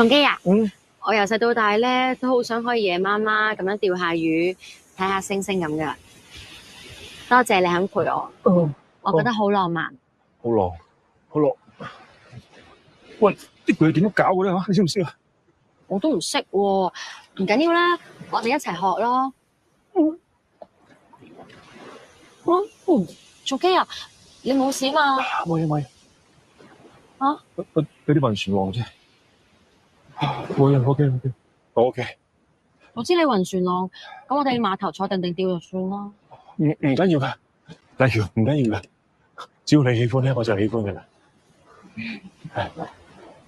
重基啊，我由細到大咧都好想可以夜媽媽咁樣釣下魚，睇下星星咁噶。多謝你肯陪我，我覺得好浪漫。好浪，好浪。喂，啲句係點樣搞嘅咧嚇？你知唔知啊？我都唔識喎，唔緊要啦，我哋一齊學咯。重基啊，你冇事嘛？冇嘢冇嘢。啊？有啲暈船浪啫。冇嘢，OK OK，我 OK。我知你暈船浪，咁我哋碼頭坐定定釣就算啦。唔緊要㗎，例如唔緊要㗎，只要你喜歡咧，我就喜歡㗎啦。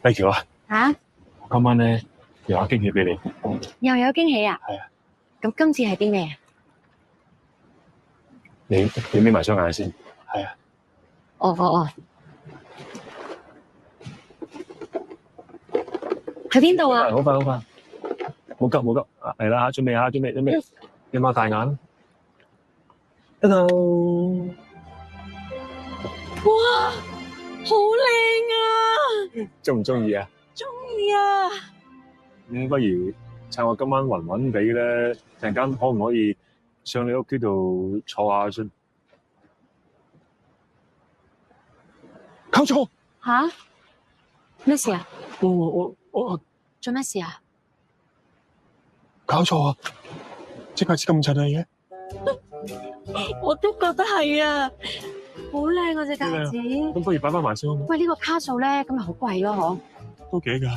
例如啊，今晚咧又有驚喜俾你。又有驚喜啊？係啊。咁今次係啲咩啊？你眯埋雙眼先。係啊。哦。喺邊度啊？好快，冇急，嚟啦，準備，你擘大眼。Hello。哇，好靚啊！中唔中意啊？中意啊！不如趁我今晚暈暈地咧，陣間可唔可以上你屋企度坐下先？搞錯！吓？咩事啊？我做咩事啊？搞錯啊！即係咁襯嘅。我都覺得係啊，好靚啊隻戒指。咁不如擺翻埋先好冇？喂，呢個卡數咧，咁咪好貴咯，嗬？都幾㗎。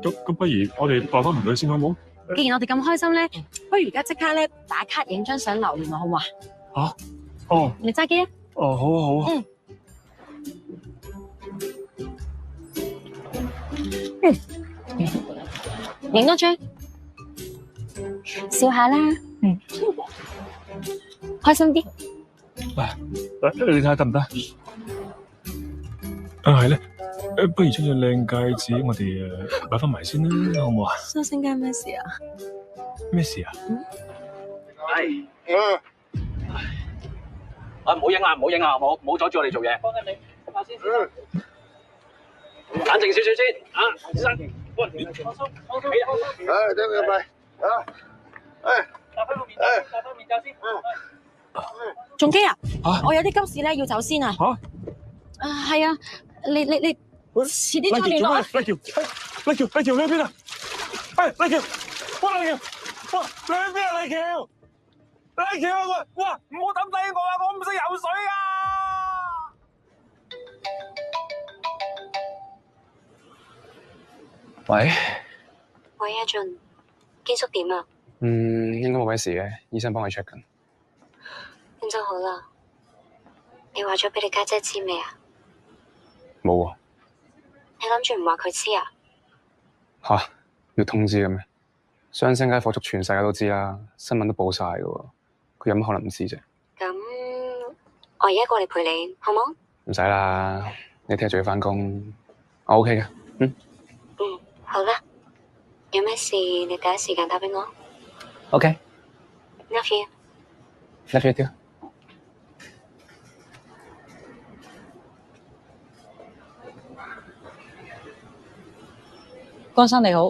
咁不如我哋擺翻埋佢先好冇？既然我哋咁開心咧，不如而家即刻咧打卡影張相留念啊，好唔好啊？嚇？哦。你揸機啊？哦，好啊。影多張，笑下啦。開心啲。你睇下得唔得？係咧。不如將隻靚戒指我哋擺翻埋先啦，好唔好啊？收聲間咩事啊？咩事啊？唔好影啊！唔好阻住我哋做嘢。幫緊你，阿先生。冷靜少少先，先生。放鬆。等佢咪戴翻個面罩先。仲基啊？我有啲急事咧，要走先啊。係啊，你遲啲再聯絡啊。李橋，你喺邊啊？李橋，你喺邊啊？李橋，哇，唔好抌低我啊！我唔識游水啊！喂，阿俊，堅叔點啊？應該冇咩事嘅，醫生幫佢 check 緊。咁就好啦。你話咗俾你家姐知未啊？冇啊。你諗住唔話佢知啊？吓，要通知嘅咩？雙星街火燭全世界都知啦，新聞都報晒㗎喎，佢有乜可能唔知啫？咁我而家過嚟陪你，好冇？唔使啦，你聽日仲要返工，我 OK 嘅。好啦，有咩事你第一時間打俾我。OK。 Love you。 Love you too。江生你好，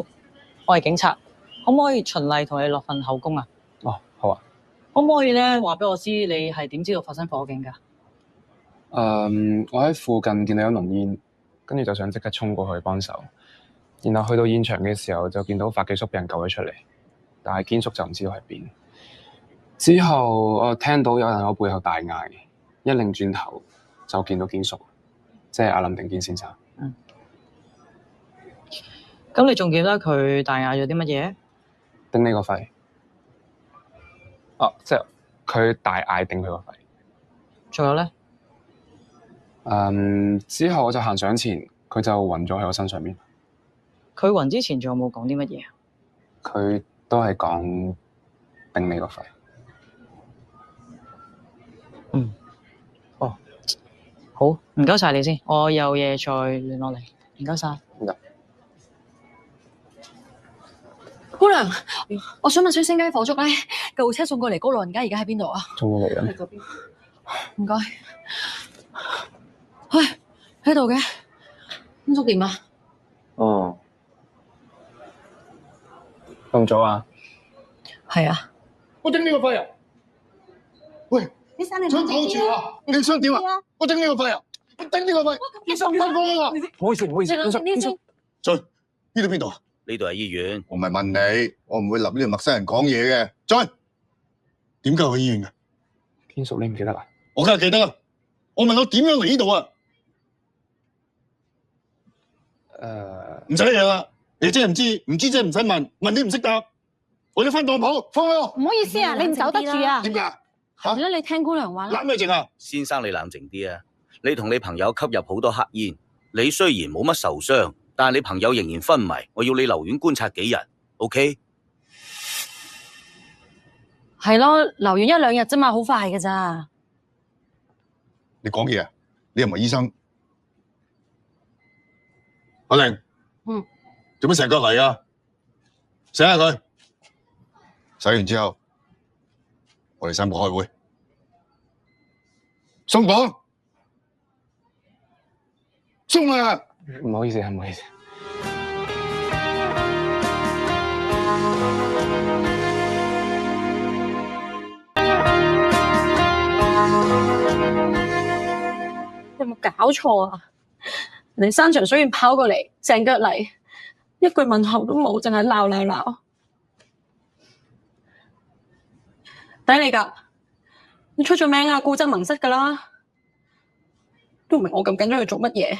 我係警察，可唔可以循例同你落份口供啊？哦，好啊。可唔可以咧話俾我知你係點知道發生火警㗎？我喺附近見到有濃煙，跟住就想即刻衝過去幫手。然後去到現場嘅時候就見到發記叔俾人救咗出嚟，但係堅叔就唔知道喺邊。之後我聽到有人喺我背後大嗌，一擰轉頭就見到堅叔，即係阿林定堅先生。咁你仲記得佢大嗌咗啲乜嘢？頂你個肺。即係佢大嗌頂佢個肺。仲有咧？之後我就行上前，佢就暈咗喺我身上面。佢暈之前仲有冇講啲乜嘢啊？佢都係講頂你個肺。好，唔該晒你先，我有嘢再聯絡你。唔該晒。姑娘，我想問雙星街火燭咧，救護車送過嚟，嗰老人家而家喺邊度啊？送過嚟啦。唔該。喺度嘅，堅叔點啊？咁早啊？係啊，我頂你個肺啊！喂，醫生你想搞住啊？你想點啊？我頂你個肺啊！我頂你個肺！醫生，醫生，啊！唔好意思，唔好意思，醫生，醫生，俊，呢度邊度啊？呢度係醫院。我唔係問你，我唔會立呢個陌生人講嘢嘅。俊，點解去醫院嘅？堅叔，你唔記得啦？我梗係記得啦。我問我點樣嚟呢度啊？唔使嘢啦，你知唔知？唔知即係唔使問，問啲唔識答。我哋翻當鋪，放開我。唔好意思啊，你唔走得住啊？點解？係啦，你聽姑娘話啦。冷咩靜啊？先生，你冷靜啲啊！你同你朋友吸入好多黑煙，你雖然冇乜受傷，但係你朋友仍然昏迷，我要你留院觀察幾日 ，OK？ 係咯，留院1-2日啫嘛，好快㗎咋。你講嘢啊？你又唔係醫生。阿玲，做乜成個嚟啊？洗下佢，洗完之後，我哋3個開會。鬆綁，鬆啊！唔好意思，唔好意思。有冇搞錯啊？人哋山長水遠跑過嚟，成腳嚟，一句問候都冇，淨係鬧。抵你㗎，你出咗名啊，固執萌塞㗎啦，都唔明我咁緊張去做乜嘢，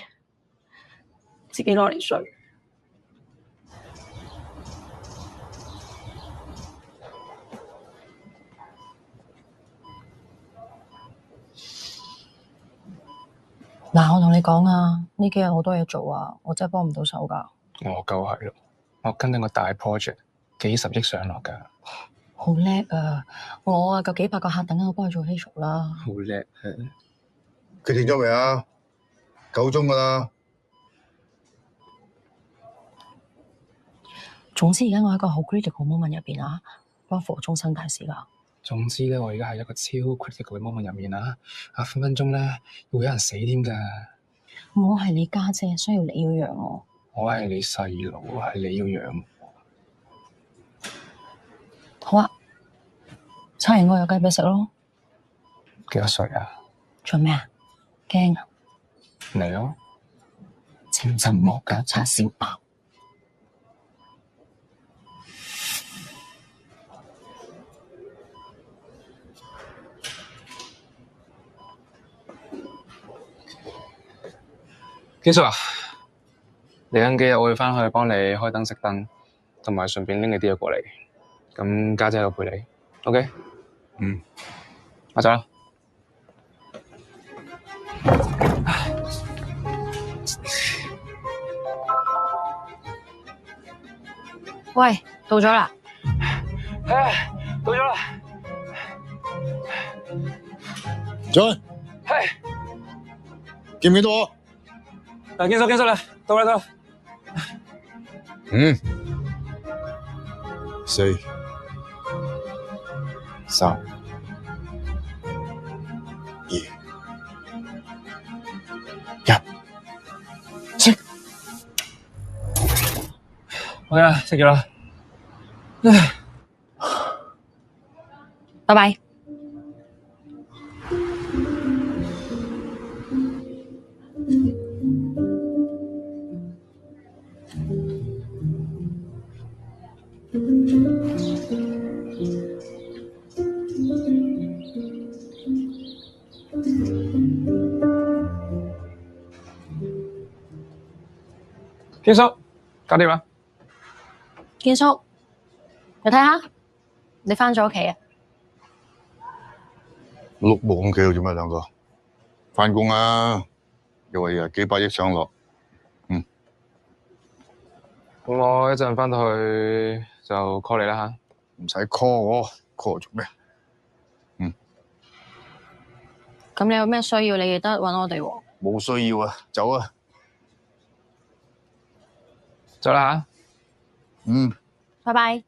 自己攞嚟衰。嗱，我同你講啊，呢幾日好多嘢做啊，我真係幫唔到手㗎。我夠係咯，我跟緊個大 project，幾十億上落㗎。好叻啊！我啊夠幾百個客等緊我幫佢做 facial 啦。好叻啊！決定咗未啊？9鐘㗎啦。總之而家我喺一個好 critical moment 入邊啊，關乎我終身大事㗎。總之咧，我而家係一個超 critical 嘅 moment 入面啊，分分鐘咧會有人死添㗎。我係你家姐，需要你要養我。我係你細佬，係你要養我。好啊，餐完我有雞髀食咯。幾多歲啊？做咩啊？驚啊？嚟咯！清真魔家叉燒包。堅叔啊，嚟緊幾日我會返去幫你開燈熄燈，同埋順便拎你啲嘢過嚟。咁家姐喺度陪你 ，OK？ 我走啦。喂，到咗啦。到咗啦。俊，見唔見到我？堅叔啦，到啦。5、4、3、2、1，熄。OK 啦，熄咗啦。拜拜。堅叔，搞掂啦。堅叔，你睇下，你返咗屋企啊？碌木咁企度做咩？2個返工啊！又話幾百億上落。咁我一陣返到去就 call 你啦吓。唔使 call 我，call 我做咩？咁你有咩需要，你記得搵我哋喎。冇需要啊，走啊。走啦吓。拜拜。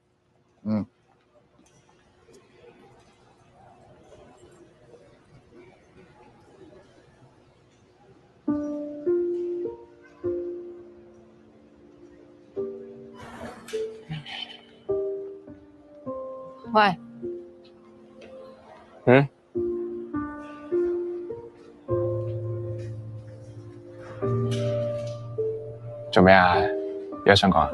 喂，嗯？做咩啊？有嘢想講啊？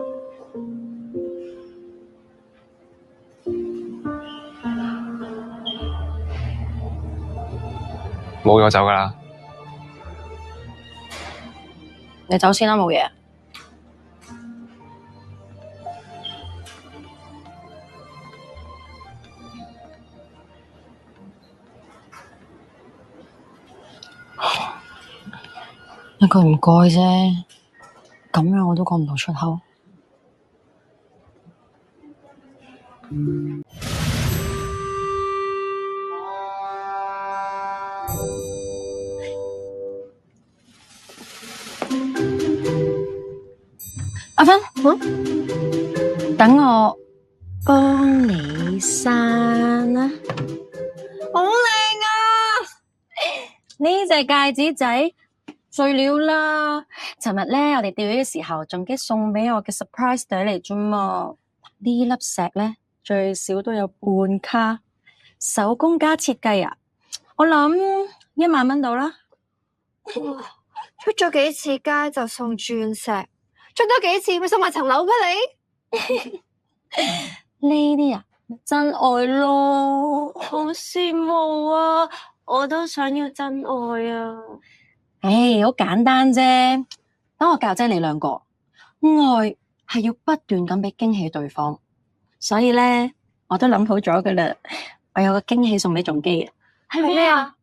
冇我走㗎啦。你走先啦，冇嘢。一句唔該啫，咁樣我都講唔到出口。阿芬，等我幫你刪啦。好靚啊！呢隻戒指仔碎料啦。尋日咧，我哋釣魚嘅時候，仲記送俾我嘅 surprise 袋嚟啫嘛。呢粒石咧最少都有半卡，手工加設計啊！我諗10000蚊到啦。出咗幾次街就送鑽石，出多幾次咪送埋層樓俾你。呢啲啊，真愛咯，好羨慕啊！我都想要真愛啊！唉，好簡單啫。等我教姐你兩個，愛係要不斷咁俾驚喜對方。所以咧，我都諗好咗噶啦，我有個驚喜送俾仲基啊。係咩啊？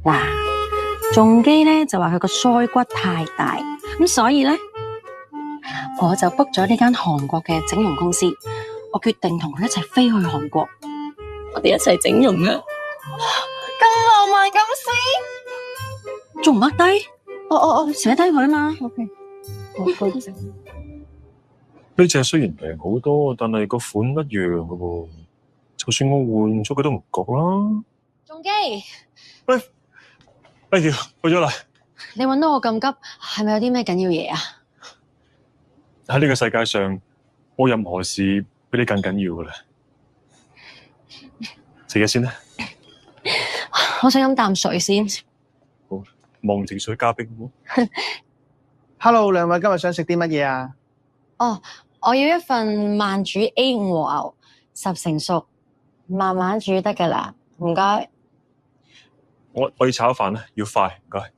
嗱，仲基咧就話佢個腮骨太大，咁所以咧我就 book 咗呢間韓國嘅整容公司，我決定同佢一齊飛去韓國，我哋一齊整容啊！咁浪漫咁先，仲唔 mark 低？我寫低佢啊嘛。OK， 好多謝。呢隻雖然平好多，但係個款一樣嘅喎。就算我換咗佢都唔覺啦。仲基，喂，去咗啦。你揾到我咁急，係咪有啲咩緊要嘢啊？喺呢個世界上，冇任何事比你更緊要噶啦。食嘢先啦。我想飲啖水先。好，忘情水加冰喎。Hello， 兩位今日想食啲乜嘢啊？哦，我要一份慢煮 A5 和牛，10成熟，慢慢煮得噶啦，唔該。我要炒飯啦，要快，唔該。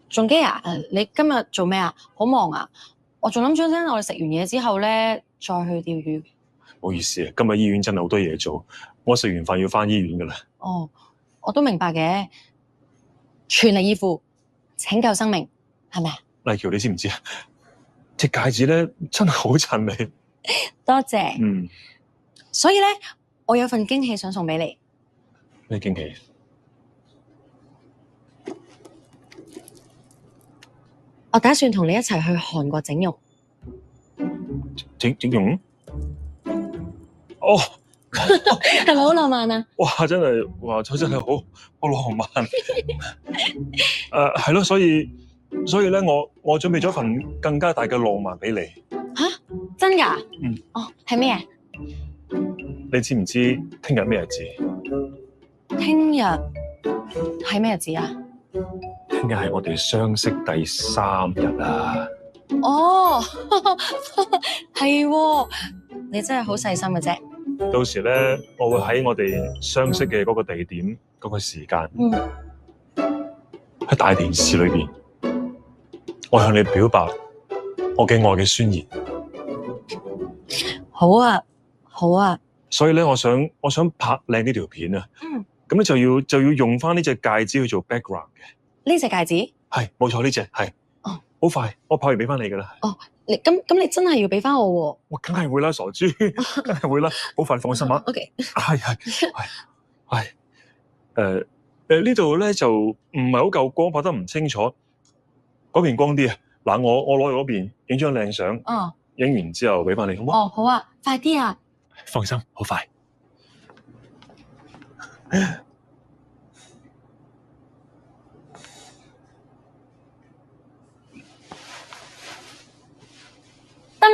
仲基啊，你今日做咩啊？好忙啊！我仲諗住聽我哋食完嘢之後咧，再去釣魚。唔好意思啊，今日醫院真係好多嘢做，我食完飯要返醫院噶啦。哦，我都明白嘅，全力以赴拯救生命，係咪啊？麗橋，你知唔知啊？隻戒指咧真係好襯你。多謝。嗯。所以咧，我有份驚喜想送俾你。咩驚喜？我打算同你一齊去韓國整容。整容？哦，係咪好浪漫啊？哇！真係好浪漫。係咯，所以咧，我準備咗份更加大嘅浪漫俾你。吓？真㗎？嗯。哦，係咩啊？你知唔知聽日咩日子？聽日係咩日子啊？聽日係我哋相識第3日啊！哦，係喎，你真係好細心嘅啫。到時咧，我會喺我哋相識嘅嗰個地點、嗰個時間，喺大電視裏邊，我向你表白我嘅愛嘅宣言。好啊，好啊。所以咧，我想拍靚呢條片啊。咁咧就要用翻呢隻戒指去做 background 嘅。呢隻戒指？係，冇錯，呢隻係。哦，好快，我拍完俾翻你噶啦。哦，咁你真係要俾翻我喎。我梗係會啦，傻豬，梗係會啦，好快，放心啊。OK。係。呢度咧就唔係好夠光，拍得唔清楚。嗰邊光啲啊。嗱，我攞去嗰邊影張靚相。哦。影完之後俾翻你，好唔好？哦，好啊，快啲啊！放心，好快。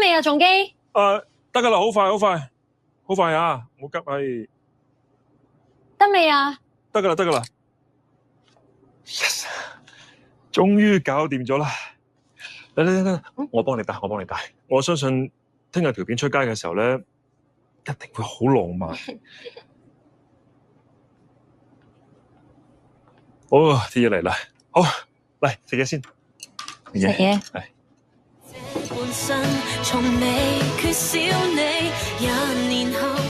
未啊，仲基？得噶啦，好快，好快，好快啊！唔好急，係得未啊？得噶啦，得噶啦 ，yes， 終於搞掂咗啦！嚟，我幫你帶，我幫你帶。我相信聽日條片出街嘅時候咧，一定會好浪漫。好，啲嘢嚟啦，好，嚟食嘢先。食嘢。係。本身從未缺少你，1年後。